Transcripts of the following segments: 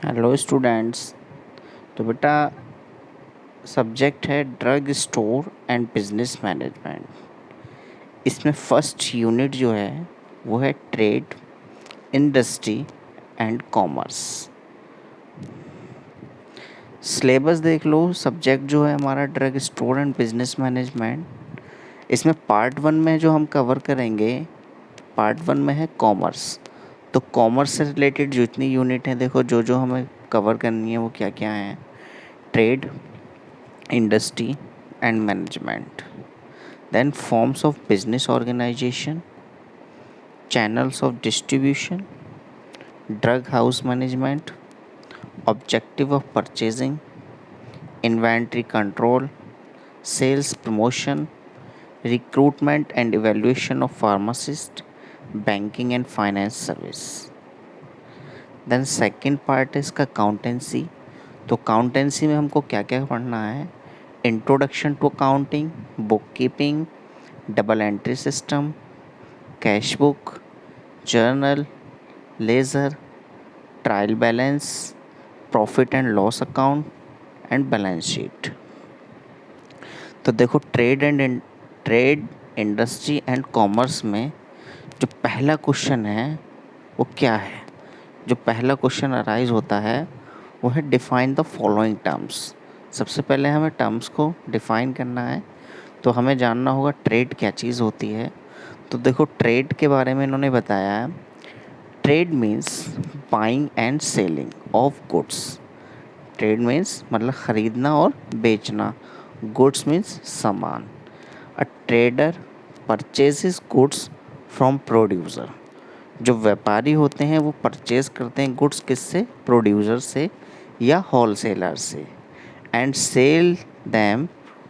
Hello students. तो बेटा subject है drug store and business management. इसमें फर्स्ट यूनिट जो है वो है trade, industry and commerce. Syllabus देख लो। सब्जेक्ट जो है हमारा drug store and business management. इसमें पार्ट वन में जो हम कवर करेंगे, पार्ट वन में है कॉमर्स। तो कॉमर्स से रिलेटेड जितनी यूनिट हैं, देखो जो जो हमें कवर करनी है वो क्या क्या है। Trade, industry and management, then forms of business organization, channels of distribution, drug house management, objective of purchasing, inventory control, sales promotion, recruitment and evaluation of pharmacists, banking and finance service. Then second part is का accountancy। तो accountancy में हमको क्या क्या पढ़ना है। Introduction to accounting, book keeping, double entry system, cash book, journal, ledger, trial balance, profit and loss account and balance sheet. तो देखो ट्रेड, इंडस्ट्री एंड कॉमर्स में जो पहला क्वेश्चन है वो क्या है। जो पहला क्वेश्चन अराइज होता है वो है डिफाइन द फॉलोइंग टर्म्स। सबसे पहले हमें टर्म्स को डिफाइन करना है। तो हमें जानना होगा ट्रेड क्या चीज़ होती है। तो देखो ट्रेड के बारे में इन्होंने बताया है। Trade means buying and selling of goods. Trade means मतलब ख़रीदना और बेचना। गुड्स मीन्स सामान। अ trader purchases goods from producer. जो व्यापारी होते हैं वो परचेज करते हैं गुड्स किससे, प्रोड्यूसर से या होलसेलर से, and sell them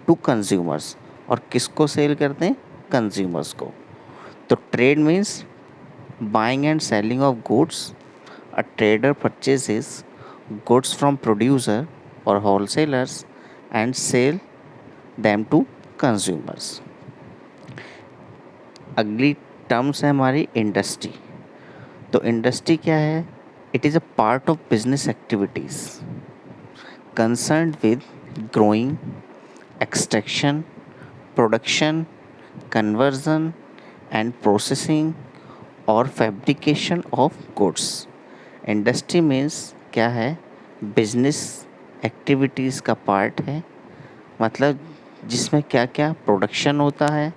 to consumers. और किसको सेल करते हैं, कंज्यूमर्स को। तो trade means buying and selling of goods. A trader purchases goods from producer और wholesalers and sell them to consumers. अगली टर्म्स है हमारी इंडस्ट्री। तो इंडस्ट्री क्या है, it is a part of business activities concerned with growing, extraction, production, conversion and processing और fabrication of goods. Industry means क्या है, बिजनेस एक्टिविटीज़ का पार्ट है। मतलब जिसमें क्या क्या प्रोडक्शन होता है,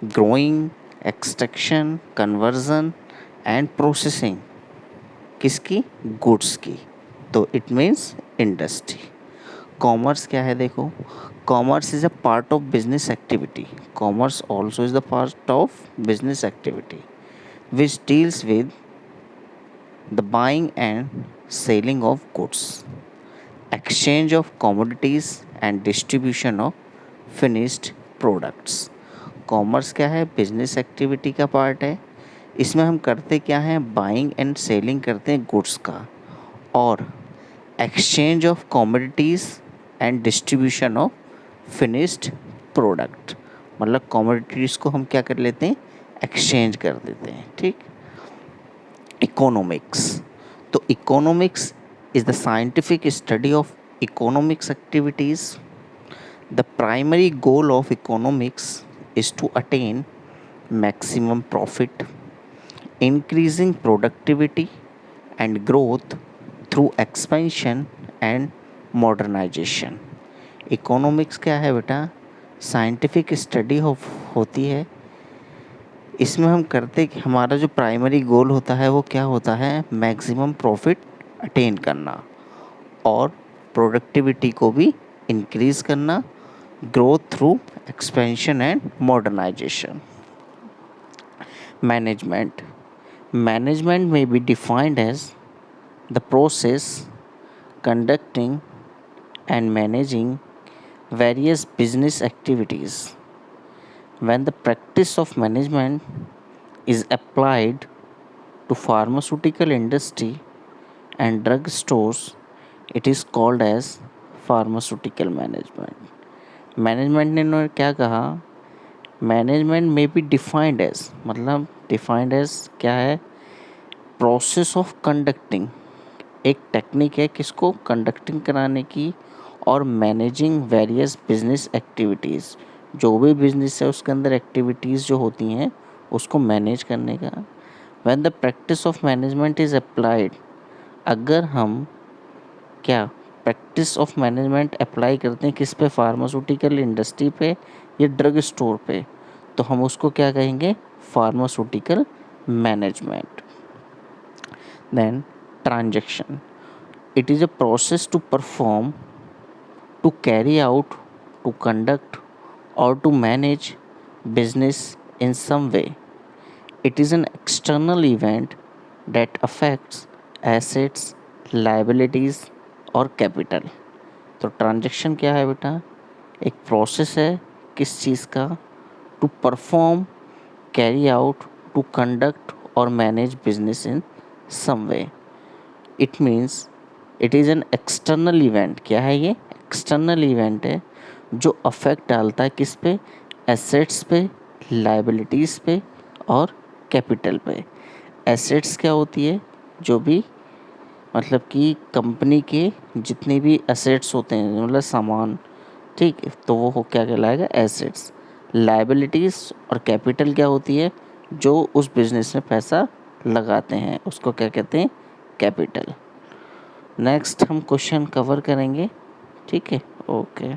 growing, extraction, conversion and processing किसकी, गुड्स की। तो इट मीन्स इंडस्ट्री। कॉमर्स क्या है, देखो commerce is a part of business activity. Commerce also is the part of business activity which deals with the buying and selling of goods, exchange of commodities and distribution of finished products। Commerce क्या है, business activity का part है। इसमें हम करते क्या हैं, buying and selling करते हैं गुड्स का, और exchange of commodities and distribution of finished product. मतलब कॉमोडिटीज़ को हम क्या कर लेते हैं, एक्सचेंज कर देते हैं। ठीक। इकोनॉमिक्स। तो economics is the scientific study of economics activities. The primary goal of economics is to attain maximum profit, increasing productivity and growth through expansion and modernization। Economics क्या है बेटा, साइंटिफिक स्टडी होती है। इसमें हम करते कि हमारा जो प्राइमरी गोल होता है वो क्या होता है, मैक्सिमम प्रॉफिट अटेन करना और प्रोडक्टिविटी को भी इंक्रीज़ करना, growth through expansion and modernisation. Management. Management may be defined as the process conducting and managing various business activities when the practice of management is applied to pharmaceutical industry and drug stores, it is called as pharmaceutical management. Management ने इन्होंने क्या कहा, management may be defined as, मतलब defined as क्या है, process of conducting एक technique है किसको कंडक्टिंग कराने की और मैनेजिंग वेरियस बिजनेस एक्टिविटीज़, जो भी बिजनेस है उसके अंदर एक्टिविटीज़ जो होती हैं उसको मैनेज करने का। When the practice of management is applied, अगर हम क्या प्रैक्टिस ऑफ मैनेजमेंट अप्लाई करते हैं किस पे, फार्मास्यूटिकल इंडस्ट्री पे या ड्रग स्टोर पे, तो हम उसको क्या कहेंगे, pharmaceutical management. Then transaction, it is a process to perform, to carry out, to conduct or to manage business in some way. It is an external event that affects assets, liabilities और capital। तो transaction क्या है बेटा, एक process है किस चीज़ का, to perform, carry out, to conduct और manage business in some way. It means it is an external event. क्या है ये, एक्सटर्नल इवेंट है जो अफेक्ट डालता है किस पे, एसेट्स पे, लाइबिलिटीज़ पे और कैपिटल पे। एसेट्स क्या होती है, जो भी मतलब कि कंपनी के जितने भी एसेट्स होते हैं मतलब सामान, ठीक है, तो वो क्या कहलाएगा, एसेट्स। लाइबिलिटीज़ और कैपिटल क्या होती है, जो उस बिज़नेस में पैसा लगाते हैं उसको क्या कहते हैं, कैपिटल। नेक्स्ट हम क्वेश्चन कवर करेंगे, ठीक है, ओके।